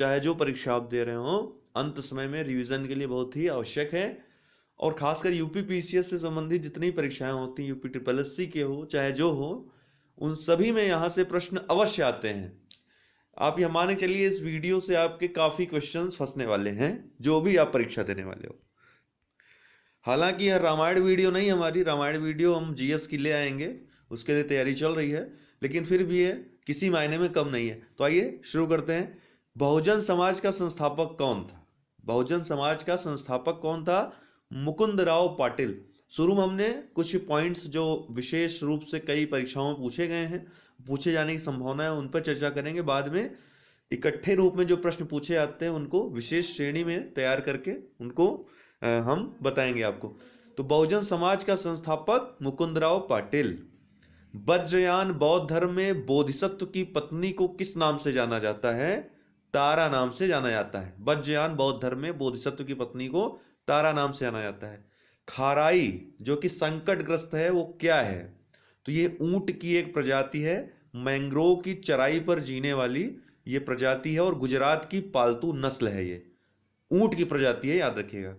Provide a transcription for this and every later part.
चाहे जो परीक्षा आप दे रहे हो, अंत समय में रिवीजन के लिए बहुत ही आवश्यक है। और खासकर यूपी पीसीएस से संबंधित जितनी परीक्षाएं होती हैं, यूपी ट्रिपल एससी के हो चाहे जो हो, उन सभी में यहाँ से प्रश्न अवश्य आते हैं। आप यह माने चलिए इस वीडियो से आपके काफी क्वेश्चंस फंसने वाले हैं, जो भी आप परीक्षा देने वाले हो। हालांकि यह रामायण वीडियो नहीं, हमारी रामायण वीडियो हम जीएस की ले आएंगे, उसके लिए तैयारी चल रही है, लेकिन फिर भी ये किसी मायने में कम नहीं है। तो आइए शुरू करते हैं। बहुजन समाज का संस्थापक कौन था? बहुजन समाज का संस्थापक कौन था? मुकुंदराव पाटिल। शुरू में हमने कुछ पॉइंट्स जो विशेष रूप से कई परीक्षाओं में पूछे गए हैं, पूछे जाने की संभावना है, उन पर चर्चा करेंगे। बाद में इकट्ठे रूप में जो प्रश्न पूछे जाते हैं उनको विशेष श्रेणी में तैयार करके उनको हम बताएंगे आपको। तो बहुजन समाज का संस्थापक मुकुंदराव पाटिल। वज्रयान बौद्ध धर्म में बोधिसत्व की पत्नी को किस नाम से जाना जाता है? तारा नाम से जाना जाता है। वज्रयान बौद्ध धर्म में बोधिसत्व की पत्नी को तारा नाम से जाना जाता है। खाराई जो कि संकटग्रस्त है वो क्या है? तो ये ऊंट की एक प्रजाति है, मैंग्रोव की चराई पर जीने वाली ये प्रजाति है, और गुजरात की पालतू नस्ल है। ये ऊंट की प्रजाति है, याद रखिएगा।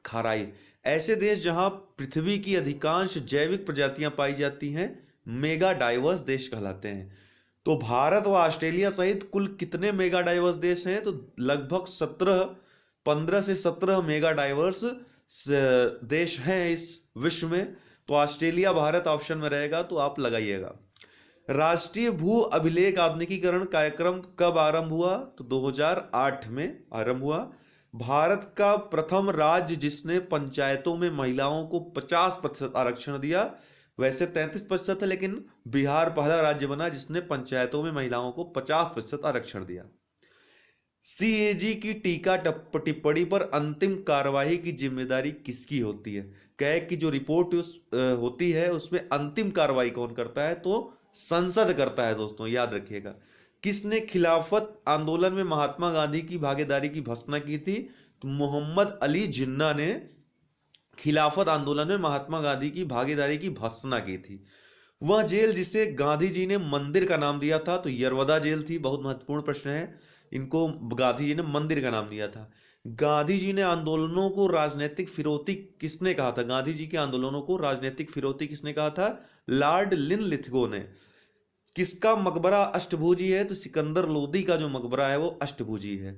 खाराई। ऐसे देश जहां पृथ्वी की अधिकांश जैविक प्रजातियां पाई जाती हैं मेगा डाइवर्स देश कहलाते हैं। तो भारत व ऑस्ट्रेलिया सहित कुल कितने मेगा डाइवर्स देश हैं? तो लगभग 15 से 17 मेगा डाइवर्स देश हैं इस विश्व में। तो ऑस्ट्रेलिया भारत ऑप्शन में रहेगा, तो आप लगाइएगा। राष्ट्रीय भू अभिलेख आधुनिकीकरण कार्यक्रम कब आरंभ हुआ? तो 2008 में आरंभ हुआ। भारत का प्रथम राज्य जिसने पंचायतों में महिलाओं को 50% आरक्षण दिया, वैसे 33% है, लेकिन बिहार पहला राज्य बना जिसने पंचायतों में महिलाओं को 50% आरक्षण दिया। सीएजी की टीका टिप्पणी पर अंतिम कार्यवाही की जिम्मेदारी किसकी होती है? कहे कि जो रिपोर्ट होती है उसमें अंतिम कार्रवाई कौन करता है? तो संसद करता है दोस्तों, याद रखिएगा। किसने खिलाफत आंदोलन में महात्मा गांधी की भागीदारी की भर्त्सना की थी? तो मोहम्मद अली जिन्ना ने खिलाफत आंदोलन में महात्मा गांधी की भागीदारी की भर्त्सना की थी। वह जेल जिसे गांधी जी ने मंदिर का नाम दिया था, तो यरवदा जेल थी। बहुत महत्वपूर्ण प्रश्न है, इनको गांधी जी ने मंदिर का नाम दिया था। गांधी जी ने आंदोलनों को राजनीतिक फिरौती किसने कहा था? गांधी जी के आंदोलनों को राजनीतिक फिरौती किसने कहा था? लॉर्ड लिनलिथगो ने। किसका मकबरा अष्टभुजी है? तो सिकंदर लोदी का जो मकबरा है वो अष्टभुजी है।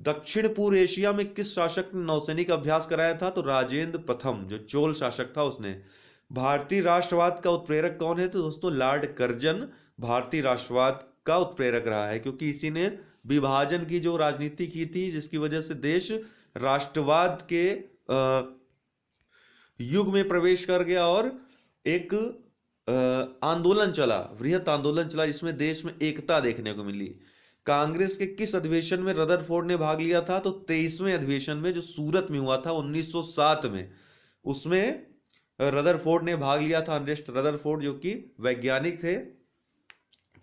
दक्षिण पूर्व एशिया में किस शासक ने नौसैनिक अभ्यास कराया था? तो राजेंद्र प्रथम, जो चोल शासक था उसने। भारतीय राष्ट्रवाद का उत्प्रेरक कौन है? तो दोस्तों लॉर्ड कर्जन भारतीय राष्ट्रवाद का उत्प्रेरक रहा है, क्योंकि इसी ने विभाजन की जो राजनीति की थी, जिसकी वजह से देश राष्ट्रवाद के युग में प्रवेश कर गया और एक आंदोलन चला, वृहत आंदोलन चला, जिसमें देश में एकता देखने को मिली। कांग्रेस के किस अधिवेशन में रदरफोर्ड ने भाग लिया था? तो 23वें अधिवेशन में, जो सूरत में हुआ था 1907 में, उसमें रदरफोर्ड ने भाग लिया था। अर्नेस्ट रदरफोर्ड जो कि वैज्ञानिक थे,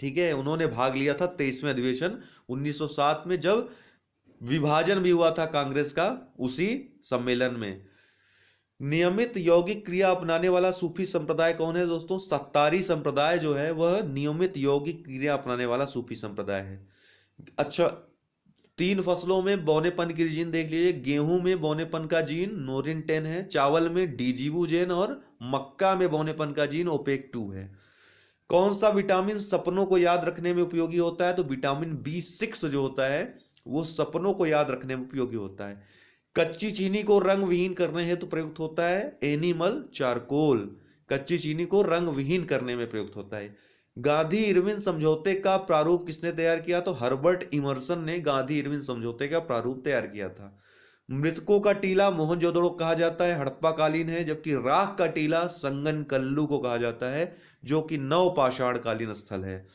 ठीक है, उन्होंने भाग लिया था 23वें अधिवेशन 1907 में, जब विभाजन भी हुआ था कांग्रेस का, उसी सम्मेलन में। नियमित यौगिक क्रिया अपनाने वाला सूफी संप्रदाय कौन है दोस्तों? सत्तारी संप्रदाय जो है वह नियमित यौगिक क्रिया अपनाने वाला सूफी संप्रदाय है। अच्छा, 3 फसलों में बौनेपन की जीन देख लीजिए। गेहूं में बौनेपन का जीन नोरिन 10 है, चावल में डीजीबू जेन, और मक्का में बौनेपन का जीन ओपेक 2 है। कौन सा विटामिन सपनों को याद रखने में उपयोगी होता है? तो विटामिन B6 जो होता है वो सपनों को याद रखने में उपयोगी होता है। कच्ची चीनी को रंग विहीन करने हेतु प्रयुक्त होता है एनिमल चारकोल। कच्ची चीनी को रंग विहीन करने में प्रयुक्त होता है। गांधी इरविन समझौते का प्रारूप किसने तैयार किया? तो हर्बर्ट इमर्सन ने गांधी इरविन समझौते का प्रारूप तैयार किया था। मृतकों का टीला मोहनजोदड़ो कहा जाता है, हड़प्पा कालीन है, जबकि राख का टीला संगनकल्लू को कहा जाता है, जो कि नवपाषाण कालीन स्थल है।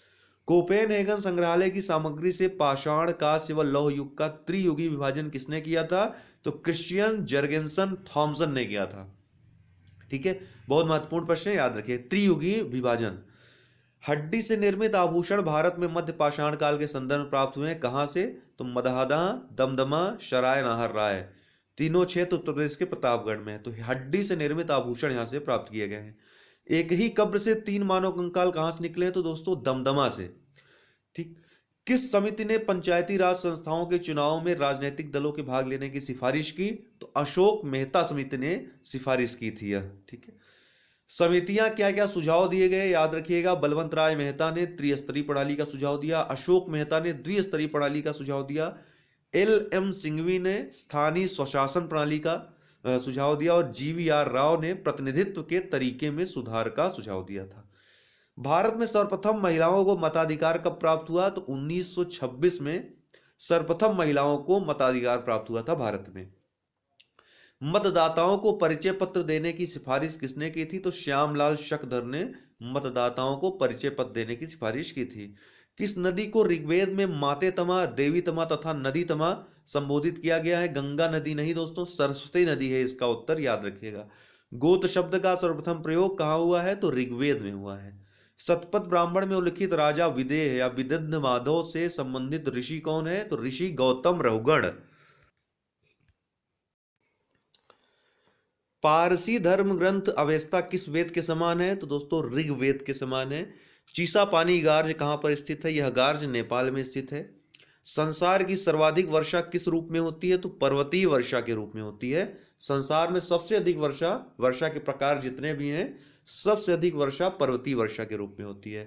कोपेनहेगन संग्रहालय की सामग्री से पाषाण, कांस्य व लौह युग का त्रियुगी विभाजन किसने किया था? तो क्रिश्चियन जर्गेंसन थॉमसन ने किया था। ठीक है, बहुत महत्वपूर्ण प्रश्न है, याद रखिए, त्रियुगी विभाजन। हड्डी से निर्मित आभूषण भारत में मध्य पाषाण काल के संदर्भ में प्राप्त हुए हैं, कहां से? तो मदहदा, दमदमा, शराय नाहर राय, तीनों क्षेत्र उत्तर प्रदेश के प्रतापगढ़ में है। तो हड्डी से निर्मित आभूषण यहां से प्राप्त किए गए हैं। एक ही कब्र से 3 मानव कंकाल कहां से निकले हैं? तो दोस्तों दमदमा से। ठीक, किस समिति ने पंचायती राज संस्थाओं के चुनाव में राजनीतिक दलों के भाग लेने की सिफारिश की? तो अशोक मेहता समिति ने सिफारिश की थी यह। ठीक है, समितियां क्या क्या सुझाव दिए गए याद रखिएगा। बलवंत राय मेहता ने त्रिस्तरीय प्रणाली का सुझाव दिया, अशोक मेहता ने द्विस्तरीय प्रणाली का सुझाव दिया, एल.एम. सिंघवी ने स्थानीय स्वशासन प्रणाली का सुझाव दिया और जी.वी.आर. राव ने प्रतिनिधित्व के तरीके में सुधार का सुझाव दिया था। भारत में सर्वप्रथम महिलाओं को मताधिकार कब प्राप्त हुआ? तो 1926 में सर्वप्रथम महिलाओं को मताधिकार प्राप्त हुआ था भारत में। मतदाताओं को परिचय पत्र देने की सिफारिश किसने की थी? तो श्यामलाल शकधर ने मतदाताओं को परिचय पत्र देने की सिफारिश की थी। किस नदी को ऋग्वेद में माते तमा, देवी तमा तथा नदी तमा संबोधित किया गया है? गंगा नदी नहीं दोस्तों, सरस्वती नदी है इसका उत्तर, याद रखिएगा। गोत शब्द का सर्वप्रथम प्रयोग कहां हुआ है? तो ऋग्वेद में हुआ है। शतपथ ब्राह्मण में उल्लिखित राजा विदेह या विदग्ध माधव से संबंधित ऋषि कौन है? तो ऋषि गौतम रहुगण। पारसी धर्म ग्रंथ अवेस्ता किस वेद के समान है? तो दोस्तों ऋग्वेद के समान है। चीसापानी गार्ज कहां पर स्थित है? यह गार्ज नेपाल में स्थित है। संसार की सर्वाधिक वर्षा किस रूप में होती है? तो पर्वतीय वर्षा के रूप में होती है। संसार में सबसे अधिक वर्षा के प्रकार जितने भी हैं, सबसे अधिक वर्षा पर्वतीय वर्षा के रूप में होती है।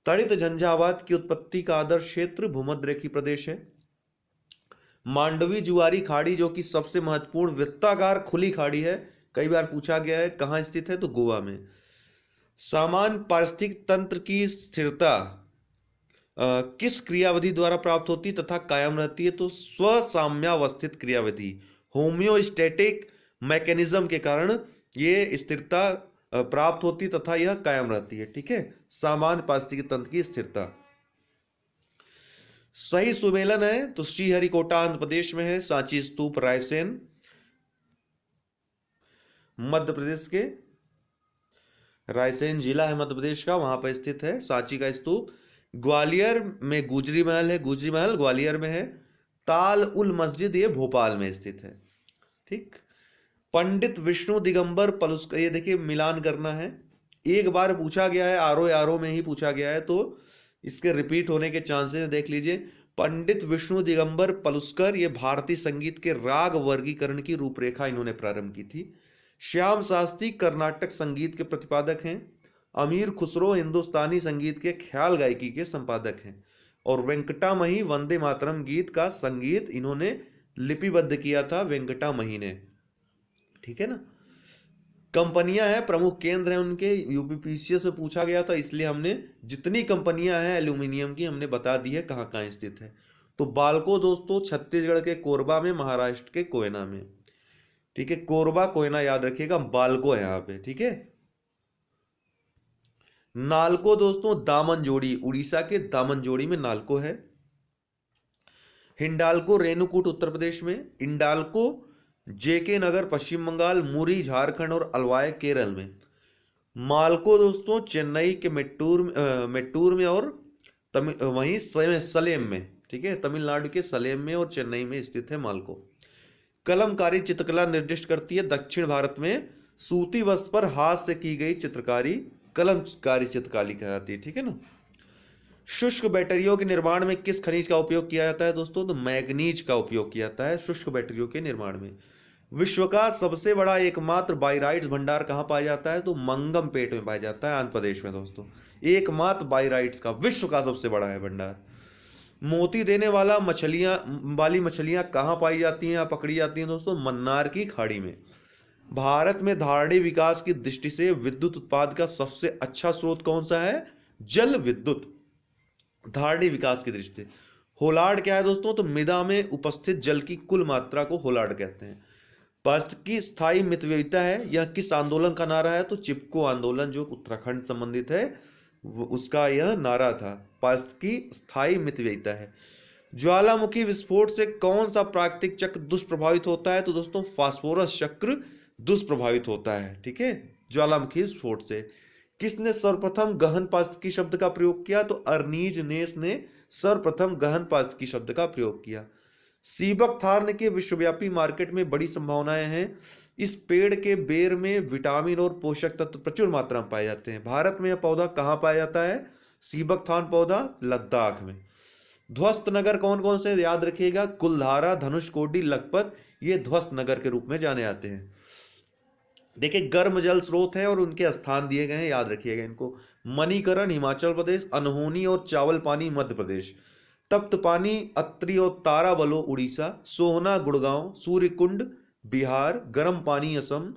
तड़ित झंझावात की उत्पत्ति का आदर्श क्षेत्र भूमध्यरेखीय प्रदेश है। मांडवी जुआरी खाड़ी जो कि सबसे महत्वपूर्ण वृत्ताकार खुली खाड़ी है, कई बार पूछा गया है, कहां स्थित है? तो गोवा में। सामान्य पारिस्थितिक तंत्र की स्थिरता किस क्रियाविधि द्वारा प्राप्त होती तथा कायम रहती है? तो स्वसाम्यावस्थित क्रियाविधि, होम्योस्टैटिक मैकेनिज्म के कारण ये स्थिरता प्राप्त होती तथा यह कायम रहती है। ठीक है, सामान्य पारिस्थितिक तंत्र की स्थिरता। सही सुमेलन है तो श्रीहरिकोटा आंध्र प्रदेश में है। सांची स्तूप रायसेन मध्य प्रदेश के, रायसेन जिला है मध्य प्रदेश का, वहां पर स्थित है सांची का स्तूप। ग्वालियर में गुजरी महल है, गुजरी महल ग्वालियर में है। ताल उल मस्जिद ये भोपाल में स्थित है। ठीक, पंडित विष्णु दिगंबर पलुस्कर, ये देखिए मिलान करना है, एक बार पूछा गया है, आरो में ही पूछा गया है, तो इसके रिपीट होने के चांसेस देख लीजिए। पंडित विष्णु दिगंबर पलुस्कर ये भारतीय संगीत के राग वर्गीकरण की रूपरेखा इन्होंने प्रारंभ की थी। श्याम शास्त्री कर्नाटक संगीत के प्रतिपादक हैं। अमीर खुसरो हिंदुस्तानी संगीत के ख्याल गायकी के संपादक हैं। और वेंकटामही वंदे मातरम गीत का संगीत इन्होंने लिपिबद्ध किया था वेंकटामही ने। ठीक है ना। कंपनियां हैं, प्रमुख केंद्र हैं उनके, यूपीपीसीएस से पूछा गया था, इसलिए हमने जितनी कंपनियां हैं एल्यूमिनियम की हमने बता दी है कहां कहां स्थित है। तो बाल्को दोस्तों छत्तीसगढ़ के कोरबा में, महाराष्ट्र के कोयना में। ठीक है, कोरबा कोयना याद रखिएगा, बाल्को है यहां पे। ठीक है, नालको दोस्तों दामनजोड़ी, उड़ीसा के दामनजोड़ी में नालको है। हिंडाल्को रेणुकूट उत्तर प्रदेश में। इंडाल्को जेके नगर पश्चिम बंगाल, मुरी झारखंड और अलवाय केरल में। मालको दोस्तों चेन्नई के मेट्टूर में और वहीं सलेम में। ठीक है, तमिलनाडु के सलेम में और चेन्नई में स्थित है मालको। कलमकारी चित्रकला निर्दिष्ट करती है दक्षिण भारत में सूती वस्त्र पर हाथ से की गई चित्रकारी कलमकारी चित्रकारी कहलाती है। ठीक है ना। शुष्क बैटरियों के निर्माण में किस खनिज का उपयोग किया जाता है दोस्तों? तो मैग्नीज का उपयोग किया जाता है शुष्क बैटरियों के निर्माण में। विश्व का सबसे बड़ा एकमात्र बाइराइट्स भंडार कहां पाया जाता है? तो मंगमपेट में पाया जाता है, आंध्र प्रदेश में दोस्तों। एकमात्र बाइराइट्स का विश्व का सबसे बड़ा है भंडार। मोती देने वाली मछलियां कहां पाई जाती हैं या पकड़ी जाती हैं दोस्तों? मन्नार की खाड़ी में। भारत में धारणी विकास की दृष्टि से विद्युत उत्पाद का सबसे अच्छा स्रोत कौन सा है? जल विद्युत। धारणी विकास की दृष्टि से होलार्ड क्या है दोस्तों? तो मृदा में उपस्थित जल की कुल मात्रा को होलार्ड कहते हैं। पारिस्थितिक की स्थायी मितव्ययिता है, यह किस आंदोलन का नारा है? तो चिपको आंदोलन जो उत्तराखंड संबंधित है उसका यह नारा था। पारिस्थितिक की स्थायी मितव्ययिता है। ज्वालामुखी विस्फोट से कौन सा प्राकृतिक चक्र दुष्प्रभावित होता है? तो दोस्तों फास्फोरस चक्र दुष्प्रभावित होता है। ठीक है, ज्वालामुखी विस्फोट से। किसने सर्वप्रथम गहन पारिस्थितिकी शब्द का प्रयोग किया? तो अर्नीज नेस ने सर्वप्रथम गहन पारिस्थितिकी शब्द का प्रयोग किया। सीबक थार्न के विश्वव्यापी मार्केट में बड़ी संभावनाएं हैं। इस पेड़ के बेर में विटामिन और पोषक तत्व प्रचुर मात्रा में पाए जाते हैं। भारत में यह पौधा कहां पाया जाता है? सीबक थार्न पौधा लद्दाख में। ध्वस्त नगर कौन कौन से याद रखिएगा, कुलधारा, धनुषकोडी, लखपत, ये ध्वस्त नगर के रूप में जाने जाते हैं। देखिए गर्म जल स्रोत हैं और उनके स्थान दिए गए हैं, याद रखिएगा इनको। मणिकरण हिमाचल प्रदेश, अनहोनी और चावल पानी मध्य प्रदेश, तप्त पानी अत्रि और ताराबलो उड़ीसा, सोहना गुड़गांव, सूर्यकुंड बिहार, गर्म पानी असम,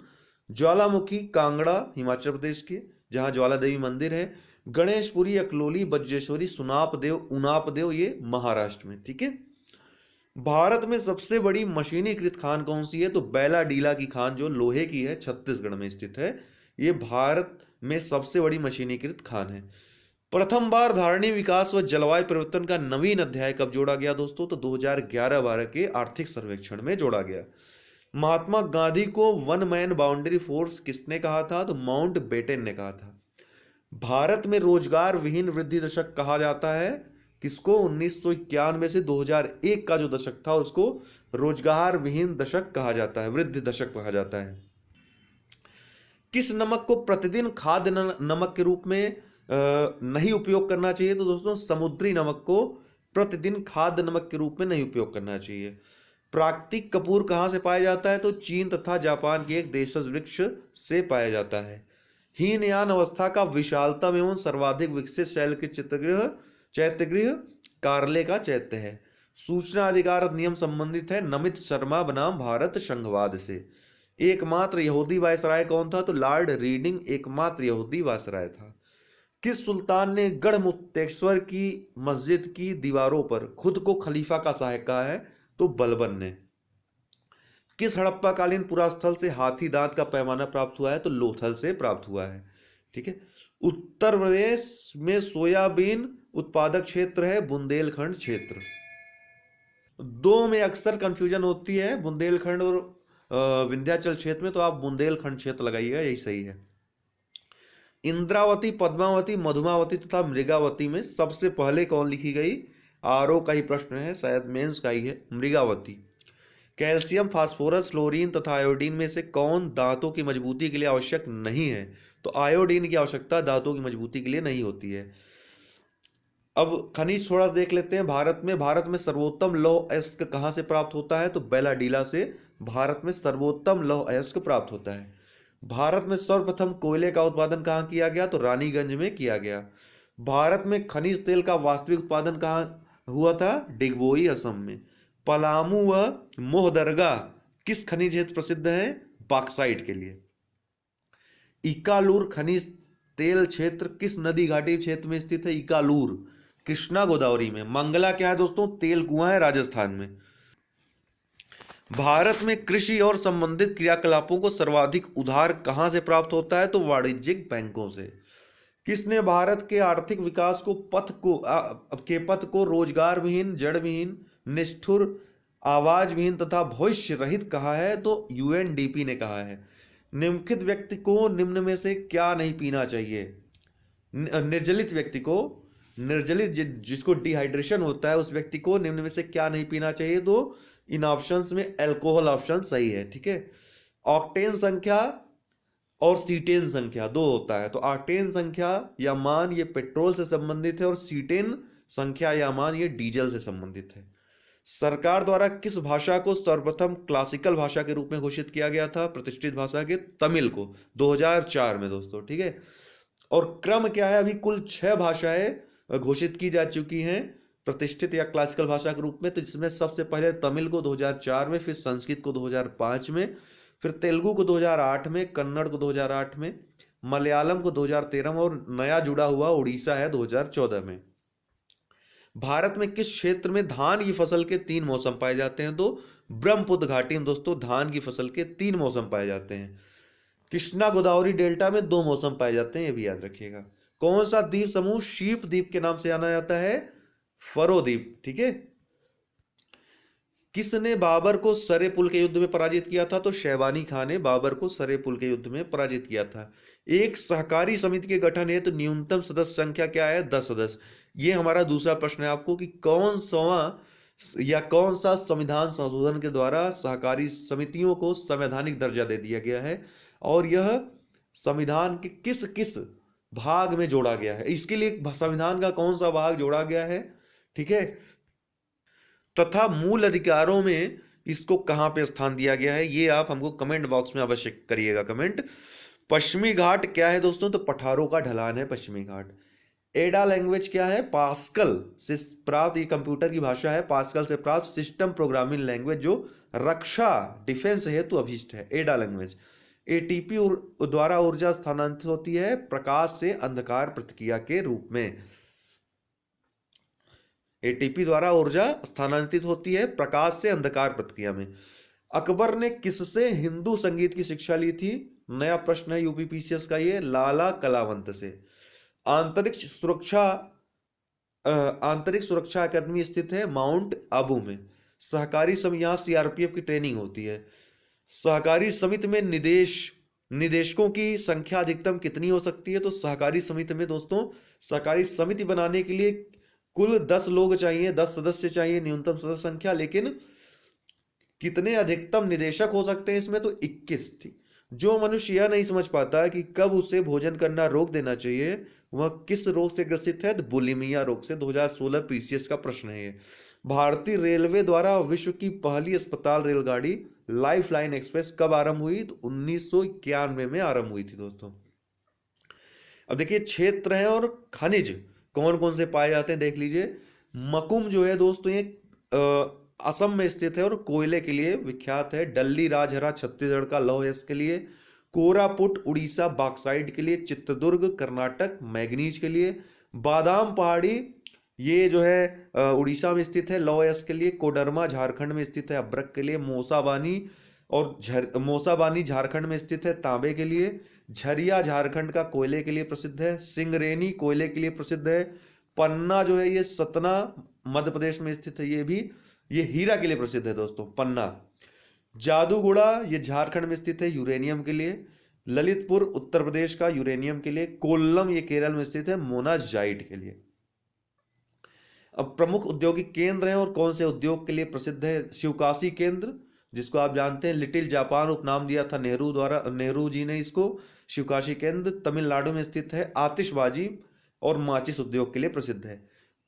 ज्वालामुखी कांगड़ा हिमाचल प्रदेश के जहां ज्वाला देवी मंदिर है, गणेशपुरी अकलोली बज्रेश्वरी सुनापदेव उनापदेव ये महाराष्ट्र में। ठीक है, भारत में सबसे बड़ी मशीनीकृत खान कौन सी है, तो बैलाडीला की खान जो लोहे की है छत्तीसगढ़ में स्थित है, ये भारत में सबसे बड़ी मशीनीकृत खान है। प्रथम बार धारणी विकास व जलवायु परिवर्तन का नवीन अध्याय कब जोड़ा गया दोस्तों, तो 2011-12 के आर्थिक सर्वेक्षण में जोड़ा गया। महात्मा गांधी को वन मैन बाउंड्री फोर्स किसने कहा था, तो माउंट बेटन ने कहा था। भारत में रोजगार विहीन वृद्धि दशक कहा जाता है किसको, 1991 से 2001 का जो दशक था उसको रोजगार विहीन दशक कहा जाता है, वृद्धि दशक कहा जाता है। किस नमक को प्रतिदिन खाद्य नमक के रूप में नहीं उपयोग करना चाहिए, तो दोस्तों समुद्री नमक को प्रतिदिन खाद्य नमक के रूप में नहीं उपयोग करना चाहिए। प्राकृतिक कपूर कहां से पाया जाता है, तो चीन तथा जापान के एक देशज वृक्ष से पाया जाता है। हीनयान अवस्था का विशालतम एवं सर्वाधिक विकसित शैल के चैत्यगृह कार्ले का चैत्य है। सूचना अधिकार अधिनियम संबंधित है नमित शर्मा बनाम भारत संघवाद से। एकमात्र यहूदी वायसराय कौन था, तो लॉर्ड रीडिंग एकमात्र यहूदी वायसराय था। किस सुल्तान ने गढ़ मुक्तेश्वर की मस्जिद की दीवारों पर खुद को खलीफा का सहायक कहा है, तो बलबन ने। किस हड़प्पा कालीन पुरास्थल से हाथी दांत का पैमाना प्राप्त हुआ है, तो लोथल से प्राप्त हुआ है। ठीक है, उत्तर प्रदेश में सोयाबीन उत्पादक क्षेत्र है बुंदेलखंड क्षेत्र। दो में अक्सर कंफ्यूजन होती है, बुंदेलखंड और विंध्याचल क्षेत्र में, तो आप बुंदेलखंड क्षेत्र लगाइएगा, यही सही है। इंद्रावती, पद्मावती, मधुमावती तथा मृगावती में सबसे पहले कौन लिखी गई, आरओ का ही प्रश्न है, शायद मेंस का ही है, मृगावती। कैल्शियम, फास्फोरस, फ्लोरीन तथा आयोडीन में से कौन दांतों की मजबूती के लिए आवश्यक नहीं है, तो आयोडीन की आवश्यकता दांतों की मजबूती के लिए नहीं होती है। अब खनिज थोड़ा देख लेते हैं। भारत में सर्वोत्तम लौह अयस्क कहां से प्राप्त होता है, तो बैलाडीला से भारत में सर्वोत्तम लौह अयस्क प्राप्त होता है। भारत में सर्वप्रथम कोयले का उत्पादन कहां किया गया, तो रानीगंज में किया गया। भारत में खनिज तेल का वास्तविक उत्पादन कहां हुआ था, डिगबोई असम में। पलामू व मोहदरगा किस खनिज हेतु प्रसिद्ध है, बॉक्साइट के लिए। इकालूर खनिज तेल क्षेत्र किस नदी घाटी क्षेत्र में स्थित है, इकालूर कृष्णा गोदावरी में। मंगला क्या है दोस्तों, तेल कुआं है राजस्थान में। भारत में कृषि और संबंधित क्रियाकलापों को सर्वाधिक उधार कहां से प्राप्त होता है, तो वाणिज्यिक बैंकों से। किसने भारत के आर्थिक विकास को पथ को रोजगार विहीन, जड़ विहीन, निष्ठुर, आवाज विहीन तथा भविष्य रहित कहा है, तो यूएनडीपी ने कहा है। निम्नलिखित व्यक्ति को निम्न में से क्या नहीं पीना चाहिए, निर्जलित व्यक्ति को, निर्जलित जिसको डिहाइड्रेशन होता है उस व्यक्ति को निम्न में से क्या नहीं पीना चाहिए, तो इन ऑप्शंस में अल्कोहल ऑप्शन सही है। ठीक है, ऑक्टेन संख्या और सीटेन संख्या दो होता है, तो ऑक्टेन संख्या या मान ये पेट्रोल से संबंधित है और सीटेन संख्या या मान ये डीजल से संबंधित है। सरकार द्वारा किस भाषा को सर्वप्रथम क्लासिकल भाषा के रूप में घोषित किया गया था, प्रतिष्ठित भाषा के तमिल को 2004 में दोस्तों। ठीक है, और क्रम क्या है, अभी कुल 6 भाषाएं घोषित की जा चुकी हैं प्रतिष्ठित या क्लासिकल भाषा के रूप में, तो जिसमें सबसे पहले तमिल को 2004 में, फिर संस्कृत को 2005 में, फिर तेलुगु को 2008 में, कन्नड़ को 2008 में, मलयालम को 2013 में और नया जुड़ा हुआ उड़ीसा है 2014 में। भारत में किस क्षेत्र में धान की फसल के 3 मौसम पाए जाते हैं, तो ब्रह्मपुत्र घाटी में दोस्तों धान की फसल के 3 मौसम पाए जाते हैं। कृष्णा गोदावरी डेल्टा में 2 मौसम पाए जाते हैं, ये भी याद रखिएगा। कौन सा द्वीप समूह शीप द्वीप के नाम से जाना जाता है, फरो द्वीप। ठीक है, किसने बाबर को सरे पुल के युद्ध में पराजित किया था, तो शैबानी खान ने बाबर को सरे पुल के युद्ध में पराजित किया था। एक सहकारी समिति के गठन है तो न्यूनतम सदस्य संख्या क्या है, 10 सदस्य। ये हमारा दूसरा प्रश्न है आपको कि कौन सा संविधान संशोधन के द्वारा सहकारी समितियों को संवैधानिक दर्जा दे दिया गया है और यह संविधान के किस किस भाग में जोड़ा गया है, इसके लिए संविधान का कौन सा भाग जोड़ा गया है। ठीक है, तथा मूल अधिकारों में इसको कहां पे स्थान दिया गया है, ये आप हमको कमेंट बॉक्स में अवश्य करिएगा कमेंट। पश्चिमी घाट क्या है दोस्तों, तो पठारों का ढलान है पश्चिमी घाट। एडा लैंग्वेज क्या है, पास्कल से प्राप्त, ये कंप्यूटर की भाषा है, पास्कल से प्राप्त सिस्टम प्रोग्रामिंग लैंग्वेज जो रक्षा डिफेंस हेतु अभिष्ट है, एडा लैंग्वेज। एटीपी द्वारा ऊर्जा स्थानांतरित होती है प्रकाश से अंधकार प्रतिक्रिया के रूप में। एटीपी द्वारा ऊर्जा स्थानांतरित होती है प्रकाश से अंधकार प्रतिक्रिया में। अकबर ने किससे हिंदू संगीत की शिक्षा ली थी, नया प्रश्न है यूपीपीसीएस का ये, लाला कलावंत से। आंतरिक सुरक्षा आंतरिक सुरक्षा अकादमी स्थित है माउंट आबू में। सहकारी समिति, यहाँ सीआरपीएफ की ट्रेनिंग होती है। सहकारी समिति में निदेशकों की संख्या अधिकतम कितनी हो सकती है, तो सहकारी समिति में दोस्तों, सहकारी समिति बनाने के लिए कुल 10 लोग चाहिए, 10 सदस्य चाहिए न्यूनतम सदस्य संख्या, लेकिन कितने अधिकतम निदेशक हो सकते हैं इसमें, तो 21 थी। जो मनुष्य यह नहीं समझ पाता कि कब उसे भोजन करना रोक देना चाहिए, वह किस रोग से ग्रसित है, तो बुलिमिया रोग से। 2016 पीसीएस का प्रश्न है ये। भारतीय रेलवे द्वारा विश्व की पहली अस्पताल रेलगाड़ी लाइफ लाइन एक्सप्रेस कब आरंभ हुई, तो 1991 में आरंभ हुई थी दोस्तों। अब देखिए क्षेत्र है और खनिज कौन कौन से पाए जाते हैं देख लीजिए। मकुम जो है दोस्तों ये असम में स्थित है और कोयले के लिए विख्यात है। डल्ली राजहरा छत्तीसगढ़ का लौह अयस्क के लिए। कोरापुट उड़ीसा बॉक्साइट के लिए। चित्रदुर्ग कर्नाटक मैग्नीज के लिए। बादाम पहाड़ी ये जो है उड़ीसा में स्थित है लौह अयस्क के लिए। कोडरमा झारखंड में स्थित है अभ्रक के लिए। मोसाबानी झारखंड में स्थित है तांबे के लिए। झरिया झारखंड का कोयले के लिए प्रसिद्ध है। सिंगरेनी कोयले के लिए प्रसिद्ध है। पन्ना जो है ये सतना मध्य प्रदेश में स्थित है, ये हीरा के लिए प्रसिद्ध है दोस्तों पन्ना। जादूगुड़ा ये झारखंड में स्थित है यूरेनियम के लिए। ललितपुर उत्तर प्रदेश का यूरेनियम के लिए। कोल्लम ये केरल में स्थित है मोनाजाइट के लिए। अब प्रमुख औद्योगिक केंद्र हैं और कौन से उद्योग के लिए प्रसिद्ध है। शिवकाशी केंद्र जिसको आप जानते हैं लिटिल जापान उपनाम दिया था नेहरू जी ने इसको। शिवकाशी केंद्र तमिलनाडु में स्थित है। आतिशबाजी और माचिस उद्योग के लिए प्रसिद्ध है।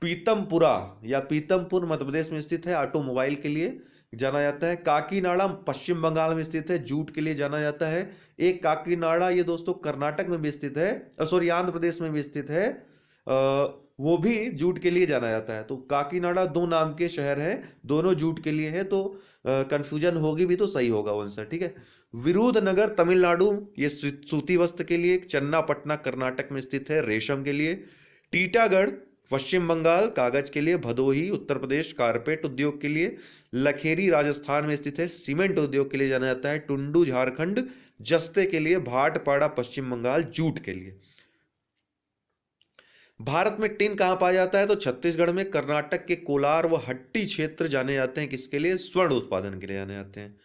पीतमपुरा या पीतमपुर मध्य प्रदेश में स्थित है, ऑटोमोबाइल के लिए जाना जाता है। काकीनाडा पश्चिम बंगाल में स्थित है, जूट के लिए जाना जाता है। एक काकीनाडा ये दोस्तों कर्नाटक में भी स्थित है, सॉरी आंध्र प्रदेश में भी स्थित है, वो भी जूट के लिए जाना जाता है। तो काकीनाडा 2 नाम के शहर हैं, दोनों जूट के लिए है, तो कंफ्यूजन होगी भी तो सही होगा आंसर, ठीक है। विरुधनगर तमिलनाडु ये सूती वस्त्र के लिए। चन्नापटना कर्नाटक में स्थित है रेशम के लिए। टीटागढ़ पश्चिम बंगाल कागज के लिए। भदोही उत्तर प्रदेश कारपेट उद्योग के लिए। लखेरी राजस्थान में स्थित है, सीमेंट उद्योग के लिए जाना जाता है। टुंडू झारखंड जस्ते के लिए। भाटपाड़ा पश्चिम बंगाल जूट के लिए। भारत में टिन कहां पाया जाता है, तो छत्तीसगढ़ में। कर्नाटक के कोलार व हट्टी क्षेत्र जाने जाते हैं किसके लिए, स्वर्ण उत्पादन के लिए जाने जाते हैं।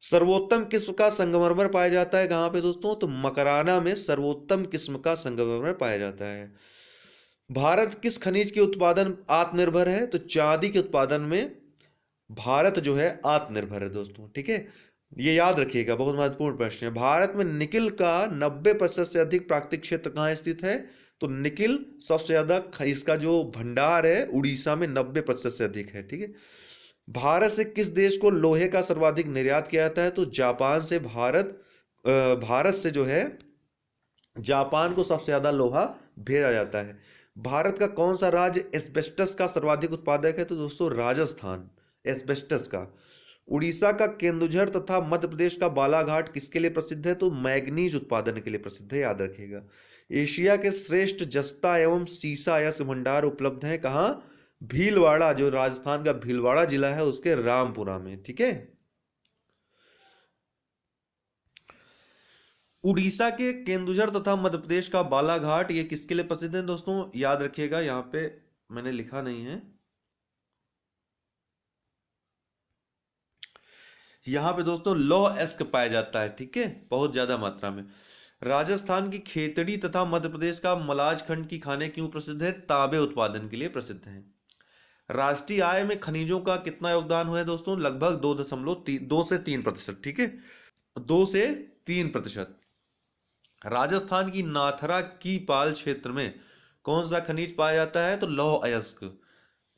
सर्वोत्तम किस्म का संगमरमर पाया जाता है कहां पे दोस्तों, तो मकराना में सर्वोत्तम किस्म का संगमरमर पाया जाता है। भारत किस खनिज के उत्पादन आत्मनिर्भर है, तो चांदी के उत्पादन में भारत जो है आत्मनिर्भर है दोस्तों, ठीक है। ये याद रखिएगा, बहुत महत्वपूर्ण प्रश्न है। भारत में निकिल का 90% से अधिक प्राकृतिक क्षेत्र कहाँ स्थित है, तो निकिल सबसे ज्यादा इसका जो भंडार है उड़ीसा में 90% से अधिक है, ठीक है। भारत से किस देश को लोहे का सर्वाधिक निर्यात किया जाता है, तो जापान से। भारत से जो है जापान को सबसे ज्यादा लोहा भेजा जाता है। भारत का कौन सा राज्य एस्बेस्टस का सर्वाधिक उत्पादक है, तो दोस्तों राजस्थान एस्बेस्टस का। उड़ीसा का केंदुझर तथा मध्य प्रदेश का बालाघाट किसके लिए प्रसिद्ध है, तो मैग्नीज उत्पादन के लिए प्रसिद्ध है, याद रखिएगा। एशिया के श्रेष्ठ जस्ता एवं सीसा अयस्क भंडार उपलब्ध है कहाँ, भीलवाड़ा, जो राजस्थान का भीलवाड़ा जिला है उसके रामपुरा में, ठीक है। उड़ीसा के केंदुझर तथा मध्य प्रदेश का बालाघाट ये किसके लिए प्रसिद्ध है दोस्तों, याद रखिएगा, यहां पे मैंने लिखा नहीं है, यहां पे दोस्तों लौह अयस्क पाया जाता है, ठीक है, बहुत ज्यादा मात्रा में। राजस्थान की खेतड़ी तथा मध्य प्रदेश का मलाज खंड की खाने क्यों प्रसिद्ध है, तांबे उत्पादन के लिए प्रसिद्ध है। राष्ट्रीय आय में खनिजों का कितना योगदान हुआ है दोस्तों, लगभग 2 से 3%, ठीक है, 2 से 3%। राजस्थान की नाथरा की पाल क्षेत्र में कौन सा खनिज पाया जाता है, तो लौह अयस्क।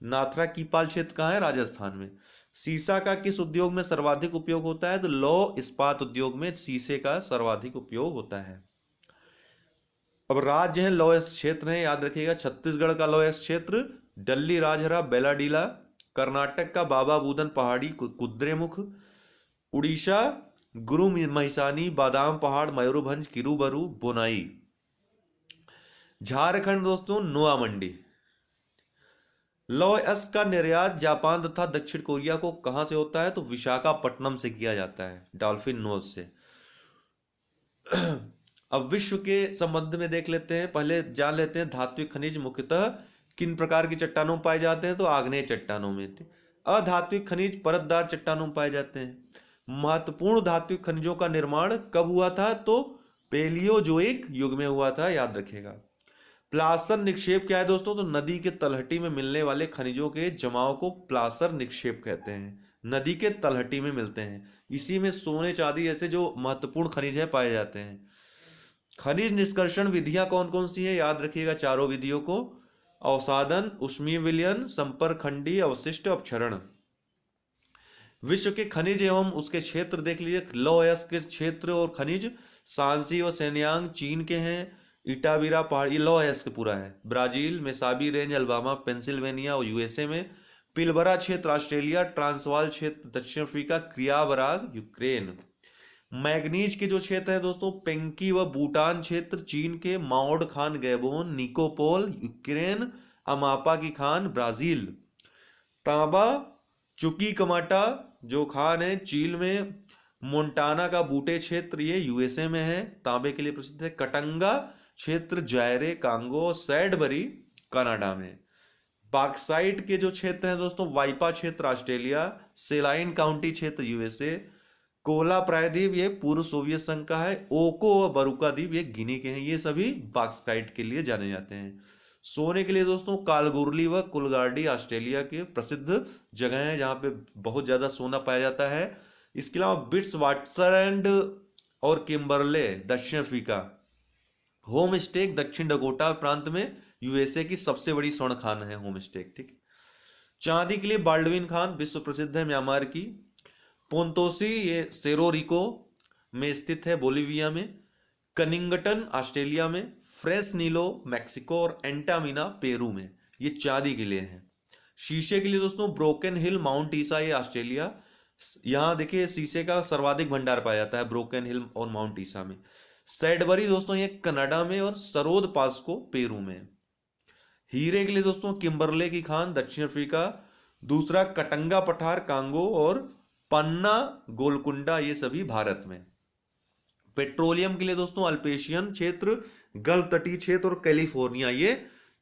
नाथरा कीपाल क्षेत्र कहाँ है? राजस्थान में। सीसा का किस उद्योग में सर्वाधिक उपयोग होता है? तो लौह इस्पात उद्योग में शीशे का सर्वाधिक उपयोग होता है। अब राज्य है लौह क्षेत्र है, याद रखिएगा। छत्तीसगढ़ का लौह क्षेत्र डल्ली राजहरा बेलाडीला, कर्नाटक का बाबा बूदन पहाड़ी कुद्रेमुख, उड़ीसा गुरु महिसानी बादाम पहाड़ मयूरभंज किरूबरू बोनाई, झारखंड दोस्तों नोआ मंडी। लौह अयस्क का निर्यात जापान तथा दक्षिण कोरिया को कहां से होता है? तो विशाखापट्टनम से किया जाता है, डॉल्फिन नोज से। अब विश्व के संबंध में देख लेते हैं, पहले जान लेते हैं धात्विक खनिज मुख्यतः किन प्रकार की चट्टानों में पाए जाते हैं? तो आग्नेय चट्टानों में। अधात्विक खनिज परतदार चट्टानों में पाए जाते हैं। महत्वपूर्ण धात्विक खनिजों का निर्माण कब हुआ था? तो पेलियोजोइक युग में हुआ था, याद रखिएगा। प्लासर निक्षेप क्या है दोस्तों? तो नदी के तलहटी में मिलने वाले खनिजों के जमाव को प्लासर निक्षेप कहते हैं। नदी के तलहटी में मिलते हैं, इसी में सोने चांदी ऐसे जो महत्वपूर्ण खनिज है पाए जाते हैं। खनिज निष्कर्षण विधियां कौन कौन सी है? याद रखिएगा चारों विधियों को। अवसादन, ऊष्मीय विलयन, संपर्कखंडीय अवशिष्ट अपक्षरण। विश्व के खनिज एवं उसके क्षेत्र देख लीजिए। लौह अयस्क के क्षेत्र और खनिज सांसी व सेन्यांग चीन के हैं। इटाबिरा पहाड़ी लौह अयस्क पूरा है, Brazil. Mesabi range Alabama Pennsylvania और यूएसए में। पिलबरा क्षेत्र ऑस्ट्रेलिया। ट्रांसवाल क्षेत्र दक्षिण अफ्रीका। क्रियाबराग यूक्रेन। मैग्नीज के जो क्षेत्र है दोस्तों, पेंकी व बूटान क्षेत्र चीन के। माओड खान गैबोन। निकोपोल यूक्रेन। अमापा की खान ब्राजील। तांबा चुकी कमाटा जो खान है चील में। मोन्टाना का बूटे क्षेत्र ये यूएसए में है, तांबे के लिए प्रसिद्ध है। कटंगा क्षेत्र जायरे कांगो। सैडबरी कनाडा में। बॉक्साइट के जो क्षेत्र हैं दोस्तों, वाइपा क्षेत्र ऑस्ट्रेलिया। सेलाइन काउंटी क्षेत्र यूएसए। कोला प्रायद्वीप ये पूर्व सोवियत संघ का है। ओको और बरुका द्वीप ये गिनी के हैं। ये सभी बॉक्साइट के लिए जाने जाते हैं। सोने के लिए दोस्तों कालगुरली व कुलगार्डी ऑस्ट्रेलिया के प्रसिद्ध जगह हैं जहां पे बहुत ज्यादा सोना पाया जाता है। इसके अलावा बिट्स वाटरलैंड और किम्बरले दक्षिण अफ्रीका। होमस्टेक दक्षिण डकोटा प्रांत में यूएसए की सबसे बड़ी स्वर्ण खान है होमस्टेक, ठीक। चांदी के लिए बाल्डविन खान विश्व प्रसिद्ध है म्यांमार की। पोंतोसी ये सेरोरिको में स्थित है बोलिविया में। कनिंगटन ऑस्ट्रेलिया में। फ्रेसनीलो मैक्सिको और एंटामिना पेरू में। ये चांदी के लिए हैं। शीशे के लिए दोस्तों ब्रोकन हिल माउंट ईसा ये ऑस्ट्रेलिया। यहां देखिए शीशे का सर्वाधिक भंडार पाया जाता है ब्रोकन हिल और माउंट ईसा में। सैडबरी दोस्तों ये कनाडा में और सरोद पास्को पेरू में। हीरे के लिए दोस्तों किम्बरले की खान दक्षिण अफ्रीका। दूसरा कटंगा पठार कांगो और पन्ना गोलकुंडा ये सभी भारत में। पेट्रोलियम के लिए दोस्तों अल्पेशियन क्षेत्र गल्फ तटीय क्षेत्र और कैलिफोर्निया ये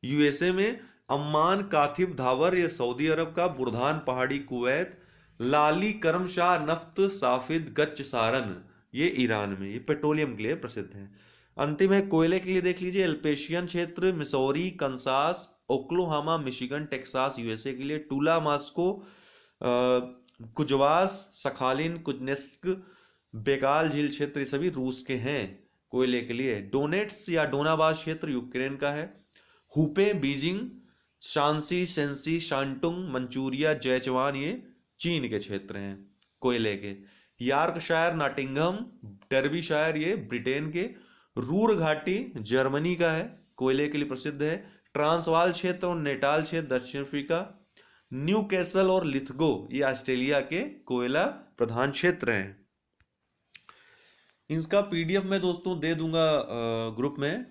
यूएसए में। अम्मान काथिफ धावर ये सऊदी अरब का। बुरधान पहाड़ी कुवैत। लाली करमशाह नफ्त साफिद गच्च सारन ये ईरान में। ये पेट्रोलियम के लिए प्रसिद्ध है। अंतिम है कोयले के लिए देख लीजिए एल्पेशियन क्षेत्र Missouri Kansas Oklahoma Michigan Texas USA के लिए। टूला मास्को कुजवास सखालिन कुजनेस्क बेगाल झील क्षेत्र ये सभी रूस के हैं कोयले के लिए। डोनेट्स या डोनाबास क्षेत्र यूक्रेन का है। हुपे बीजिंग शांसी सेंसी शांटुंग मंचूरिया जैचवान ये चीन के क्षेत्र हैं कोयले के। यॉर्कशायर नॉटिंघम डर्बीशायर ये ब्रिटेन के। रूर घाटी जर्मनी का है, कोयले के लिए प्रसिद्ध है। ट्रांसवाल क्षेत्र और नेटाल क्षेत्र दक्षिण अफ्रीका। न्यू कैसल और लिथगो ये ऑस्ट्रेलिया के कोयला प्रधान क्षेत्र हैं। इसका पीडीएफ मैं दोस्तों दे दूंगा ग्रुप में,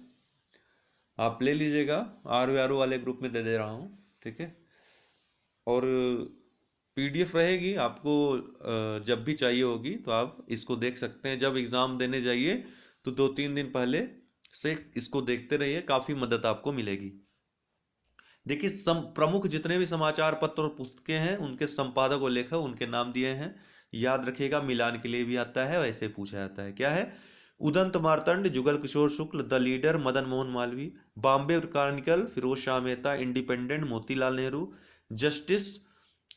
आप ले लीजिएगा। आरओ वाले ग्रुप में दे रहा हूँ, ठीक है। और पीडीएफ रहेगी आपको जब भी चाहिए होगी तो आप इसको देख सकते हैं। जब एग्जाम देने जाइए तो 2-3 दिन पहले से इसको देखते रहिए, काफी मदद आपको मिलेगी। देखिए प्रमुख जितने भी समाचार पत्र और पुस्तकें हैं उनके संपादक और लेखक उनके नाम दिए हैं, याद रखिएगा। मिलान के लिए भी आता है, वैसे पूछा जाता है। क्या है? Udant Martand, Jugal Kishore Shukla, the leader Madan Mohan Malviya, Bombay chronicle Firoz Shah Mehta, independent Motilal Nehru, justice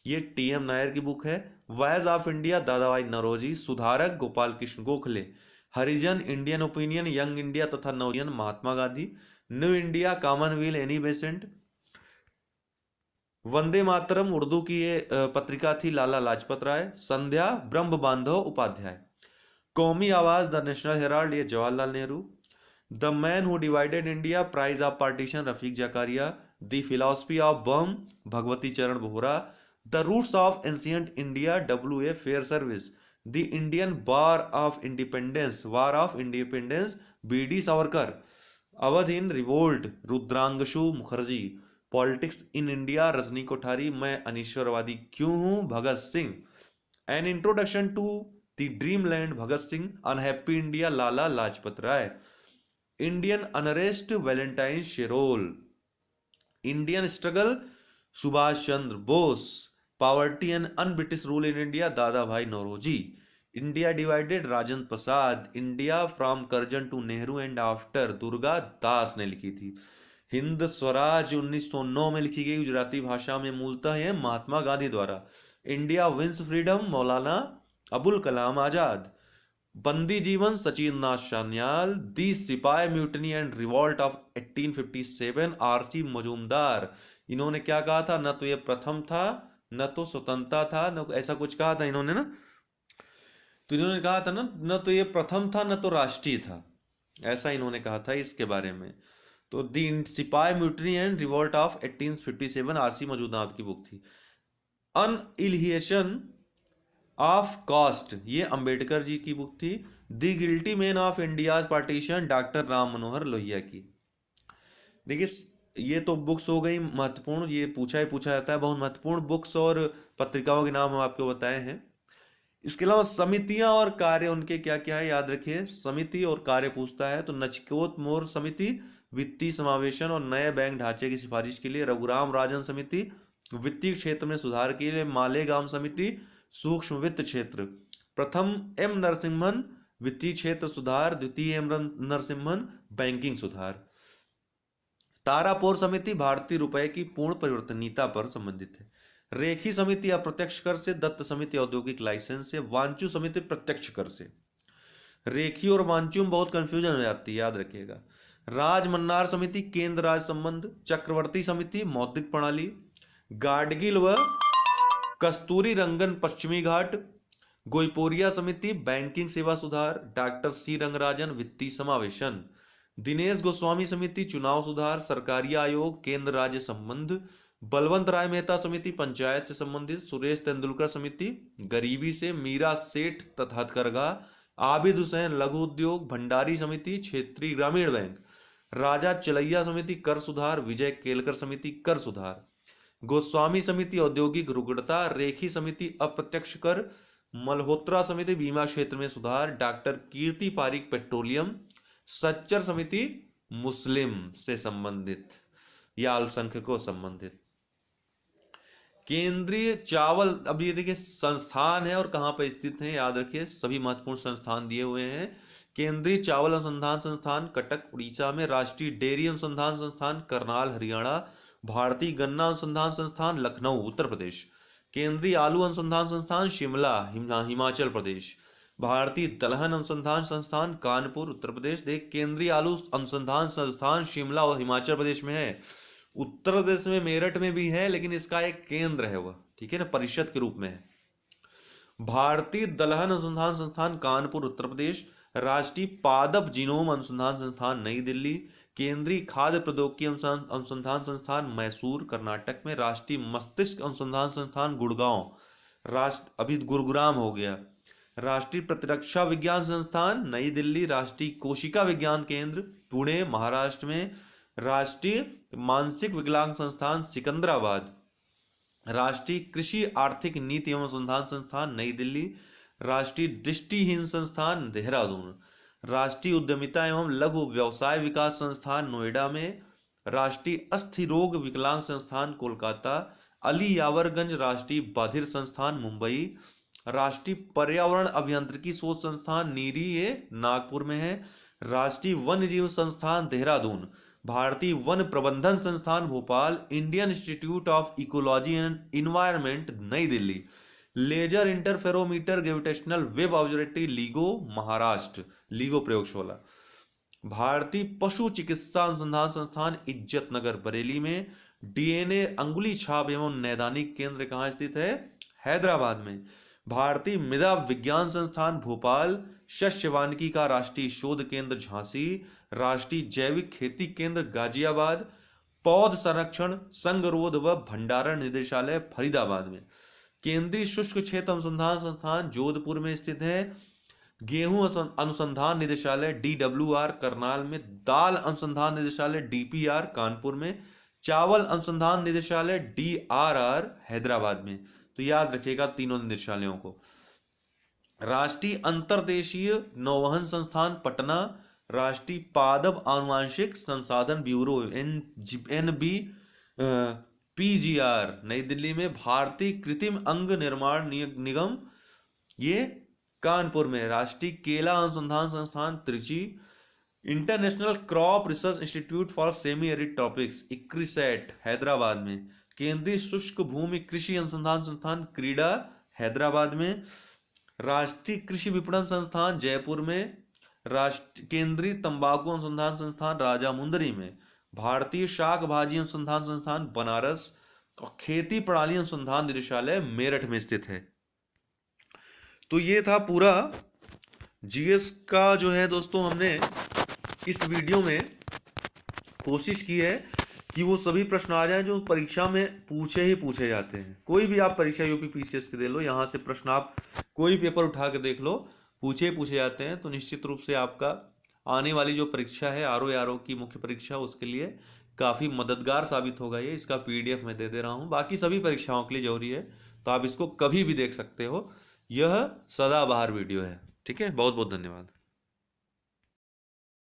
ये टीएम नायर की बुक है, voice of India Dadabhai Naoroji, Sudharak Gopal Krishna Gokhale, Harijan Indian opinion young India तथा Navjan Mahatma Gandhi, new India commonwealth Annie Besant, Vande Mataram Urdu की ये पत्रिका थी लाला लाजपत राय। संध्या ब्रह्म बांधव उपाध्याय। कौमी आवाज द नेशनल हेराल्ड ये Jawaharlal Nehru. The man who divided India price of partition Rafiq Zakaria. The philosophy of bomb Bhagwati Charan Vohra. The roots of ancient India W.A. Fairservis. The Indian war of independence B.D. Savarkar. Awadh in revolt Rudrangshu Mukherjee. Politics in India Rajni Kothari. मैं अनिश्वरवादी क्यों हूं Bhagat Singh. An introduction to the dreamland Bhagat Singh. Unhappy India Lala Lajpat Rai. Indian unrest Valentine शेरोल। Indian struggle Subhash Chandra Bose. Poverty and unBritish rule in India Dada Bhai Naoroji. India divided Rajendra Prasad. India from Curzon to Nehru and after Durga Das ने लिखी थी। हिंद स्वराज 1909 में लिखी गई गुजराती भाषा में, मूलतः है महात्मा गांधी द्वारा। India wins freedom Maulana Abul Kalam Azad. बंदी जीवन सचिन नाथ सान्याल। दी सिपाही mutiny and revolt of 1857 R.C. Majumdar. इन्होंने क्या कहा था, न तो ये प्रथम था न तो स्वतंत्रता था, न ऐसा कुछ कहा था इन्होंने ना। तो इन्होंने कहा था ना, न तो ये प्रथम था न तो राष्ट्रीय था, ऐसा इन्होंने कहा था इसके बारे में। तो दी सिपाही mutiny and revolt of 1857 R.C. Majumdar की बुक थी। अनइलिएशन ऑफ कास्ट ये अंबेडकर जी की बुक थी। The guilty man of India's partition doctor Ram Manohar Lohia की। देखिए ये तो बुक्स हो गई महत्वपूर्ण, ये पूछा ही पूछा जाता है, बहुत महत्वपूर्ण बुक्स और पत्रिकाओं के नाम हम आपको बताए हैं। इसके अलावा समितियां और कार्य उनके क्या क्या है याद रखिए। समिति और कार्य पूछता है तो नचिकेत मोर समिति वित्तीय समावेशन और नए बैंक ढांचे की सिफारिश के लिए। रघुराम राजन समिति वित्तीय क्षेत्र में सुधार के लिए। मालेगांव समिति सूक्ष्म वित्त क्षेत्र। प्रथम M नरसिम्हन वित्तीय क्षेत्र सुधार। द्वितीय M नरसिम्हन बैंकिंग सुधार। तारापुर समिति भारतीय रुपए की पूर्ण परिवर्तनीयता पर संबंधित है। रेखी समिति अप्रत्यक्ष कर से। दत्त समिति औद्योगिक लाइसेंस से। वांचू समिति प्रत्यक्ष कर से। रेखी और वांचू में बहुत कंफ्यूजन हो जाती है, याद रखिएगा। राजमन्नार समिति केंद्र राज्य संबंध। चक्रवर्ती समिति मौद्रिक प्रणाली। गाडगिल व कस्तूरी रंगन पश्चिमी घाट। गोईपोरिया समिति बैंकिंग सेवा सुधार। डॉक्टर C रंगराजन वित्तीय समावेशन। दिनेश गोस्वामी समिति चुनाव सुधार। सरकारी आयोग केंद्र राज्य संबंध। बलवंत राय मेहता समिति पंचायत से संबंधित। सुरेश तेंदुलकर समिति गरीबी से। मीरा सेठ तथा हथकरघा। आबिद हुसैन लघु उद्योग। भंडारी समिति क्षेत्रीय ग्रामीण बैंक। राजा चलैया समिति कर सुधार। विजय केलकर समिति कर सुधार। गोस्वामी समिति औद्योगिक रुग्णता। रेखी समिति अप्रत्यक्ष कर। मल्होत्रा समिति बीमा क्षेत्र में सुधार। डॉक्टर कीर्ति पारिक पेट्रोलियम। सच्चर समिति मुस्लिम से संबंधित या अल्पसंख्यकों संबंधित। केंद्रीय चावल, अब ये देखिए संस्थान है और कहां पर स्थित है याद रखिए, सभी महत्वपूर्ण संस्थान दिए हुए हैं। केंद्रीय चावल अनुसंधान संस्थान कटक उड़ीसा में। राष्ट्रीय डेयरी अनुसंधान संस्थान करनाल हरियाणा। भारतीय गन्ना अनुसंधान संस्थान लखनऊ उत्तर प्रदेश। केंद्रीय आलू अनुसंधान संस्थान शिमला हिमाचल प्रदेश। भारतीय दलहन अनुसंधान संस्थान कानपुर उत्तर प्रदेश। देख केंद्रीय आलू अनुसंधान संस्थान शिमला और हिमाचल प्रदेश में है। उत्तर प्रदेश में मेरठ में भी है, लेकिन इसका एक केंद्र है वह, ठीक है ना, परिषद के रूप में है। भारतीय दलहन अनुसंधान संस्थान कानपुर उत्तर प्रदेश। राष्ट्रीय पादप जीनोम अनुसंधान संस्थान नई दिल्ली। केंद्रीय खाद्य प्रौद्योगिकी अनुसंधान संस्थान मैसूर कर्नाटक में। राष्ट्रीय मस्तिष्क अनुसंधान संस्थान गुड़गांव अभी गुरुग्राम हो गया। राष्ट्रीय प्रतिरक्षा विज्ञान संस्थान नई दिल्ली। राष्ट्रीय कोशिका विज्ञान केंद्र पुणे महाराष्ट्र में। राष्ट्रीय मानसिक विकलांग संस्थान सिकंदराबाद। राष्ट्रीय कृषि आर्थिक नीति एवं अनुसंधान संस्थान नई दिल्ली। राष्ट्रीय दृष्टिहीन संस्थान देहरादून। राष्ट्रीय उद्यमिता एवं लघु व्यवसाय विकास संस्थान नोएडा में। राष्ट्रीय अस्थि रोग विकलांग संस्थान कोलकाता। अली यावरगंज राष्ट्रीय बधिर संस्थान मुंबई। राष्ट्रीय पर्यावरण अभियांत्रिकी शोध संस्थान नीरी ये नागपुर में है। राष्ट्रीय वन्य जीव संस्थान देहरादून। भारतीय वन प्रबंधन संस्थान Bhopal. Indian institute of ecology and environment New Delhi. Laser interferometer gravitational wave observatory LIGO Maharashtra LIGO प्रयोगशाला। भारतीय पशु चिकित्सा अनुसंधान संस्थान इज्जत नगर बरेली में। डीएनए अंगुली छाप एवं नैदानिक केंद्र कहाँ स्थित है? हैदराबाद में। भारतीय मृदा विज्ञान संस्थान भोपाल, शस्य वानिकी का राष्ट्रीय शोध केंद्र झांसी, राष्ट्रीय जैविक खेती केंद्र गाजियाबाद, पौध संरक्षण, संगरोध व भंडारण निदेशालय फरीदाबाद में। केंद्रीय शुष्क क्षेत्र अनुसंधान संस्थान जोधपुर में स्थित है। गेहूं अनुसंधान निदेशालय DWR करनाल में, दाल अनुसंधान निदेशालय DPR कानपुर में, चावल अनुसंधान निदेशालय DRR हैदराबाद में। तो याद रखिएगा तीनों निदेशालयों को। राष्ट्रीय अंतर्देशीय नौवहन संस्थान पटना, राष्ट्रीय पादप आनुवांशिक संसाधन ब्यूरो NBPGR नई दिल्ली में, भारतीय कृत्रिम अंग निर्माण निगम ये कानपुर में, राष्ट्रीय केला अनुसंधान संस्थान Trichy, international crop research institute for semi arid topics ICRISAT Hyderabad में, केंद्रीय शुष्क भूमि कृषि अनुसंधान संस्थान क्रीडा हैदराबाद में, राष्ट्रीय कृषि विपणन संस्थान जयपुर में, केंद्रीय तंबाकू अनुसंधान संस्थान राजामुंदरी में, भारतीय शाक भाजी अनुसंधान संस्थान बनारस और खेती प्रणाली अनुसंधान निदेशालय मेरठ में स्थित है। तो ये था पूरा जीएस का जो है दोस्तों, हमने इस वीडियो में कोशिश की है कि वो सभी प्रश्न आ जाएं जो परीक्षा में पूछे जाते हैं। कोई भी आप परीक्षा यूपी पीसीएस की दे लो, यहाँ से प्रश्न आप कोई पेपर उठा के देख लो, पूछे जाते हैं। तो निश्चित रूप से आपका आने वाली जो परीक्षा है RO की मुख्य परीक्षा, उसके लिए काफ़ी मददगार साबित होगा ये। इसका PDF मैं दे दे रहा हूँ, बाकी सभी परीक्षाओं के लिए जरूरी है, तो आप इसको कभी भी देख सकते हो। यह सदाबहार वीडियो है। ठीक है, बहुत बहुत धन्यवाद।